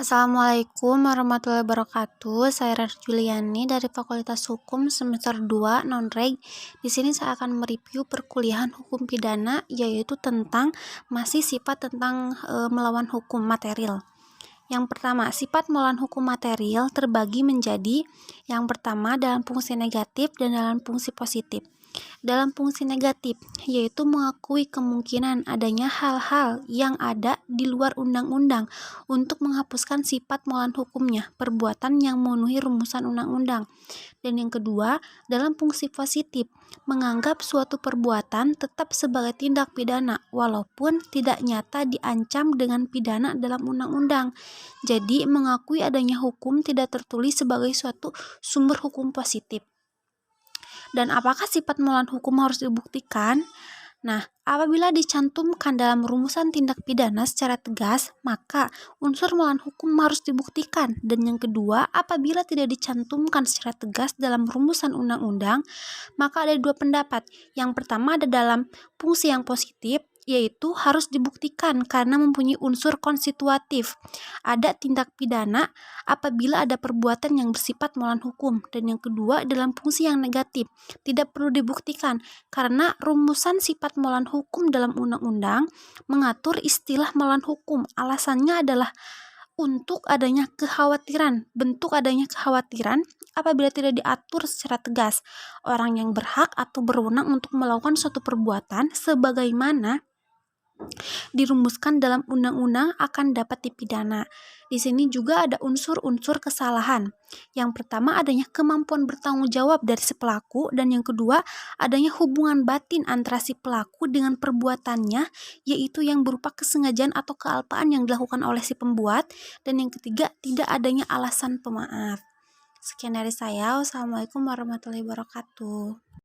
Assalamualaikum warahmatullahi wabarakatuh. Saya Rara Juliani dari Fakultas Hukum semester 2 Non-Reg. Di sini saya akan mereview perkuliahan hukum pidana, yaitu tentang masih sifat tentang melawan hukum material. Yang pertama, sifat melawan hukum material terbagi menjadi yang pertama dalam fungsi negatif dan dalam fungsi positif. Dalam fungsi negatif, yaitu mengakui kemungkinan adanya hal-hal yang ada di luar undang-undang untuk menghapuskan sifat melawan hukumnya, perbuatan yang memenuhi rumusan undang-undang. Dan yang kedua, dalam fungsi positif, menganggap suatu perbuatan tetap sebagai tindak pidana walaupun tidak nyata diancam dengan pidana dalam undang-undang. Jadi, mengakui adanya hukum tidak tertulis sebagai suatu sumber hukum positif. Dan apakah sifat melawan hukum harus dibuktikan? Nah, apabila dicantumkan dalam rumusan tindak pidana secara tegas, maka unsur melawan hukum harus dibuktikan. Dan yang kedua, apabila tidak dicantumkan secara tegas dalam rumusan undang-undang, maka ada dua pendapat. Yang pertama ada dalam fungsi yang positif, yaitu harus dibuktikan karena mempunyai unsur konstitutif. Ada tindak pidana apabila ada perbuatan yang bersifat melawan hukum. Dan yang kedua dalam fungsi yang negatif, tidak perlu dibuktikan karena rumusan sifat melawan hukum dalam undang-undang mengatur istilah melawan hukum. Alasannya adalah untuk adanya kekhawatiran, bentuk adanya kekhawatiran apabila tidak diatur secara tegas orang yang berhak atau berwenang untuk melakukan suatu perbuatan sebagaimana dirumuskan dalam undang-undang akan dapat dipidana. Di sini juga ada unsur-unsur kesalahan. Yang pertama adanya kemampuan bertanggung jawab dari si pelaku, dan yang kedua adanya hubungan batin antara si pelaku dengan perbuatannya, yaitu yang berupa kesengajaan atau kealpaan yang dilakukan oleh si pembuat, dan yang ketiga tidak adanya alasan pemaaf. Sekian dari saya. Wassalamualaikum warahmatullahi wabarakatuh.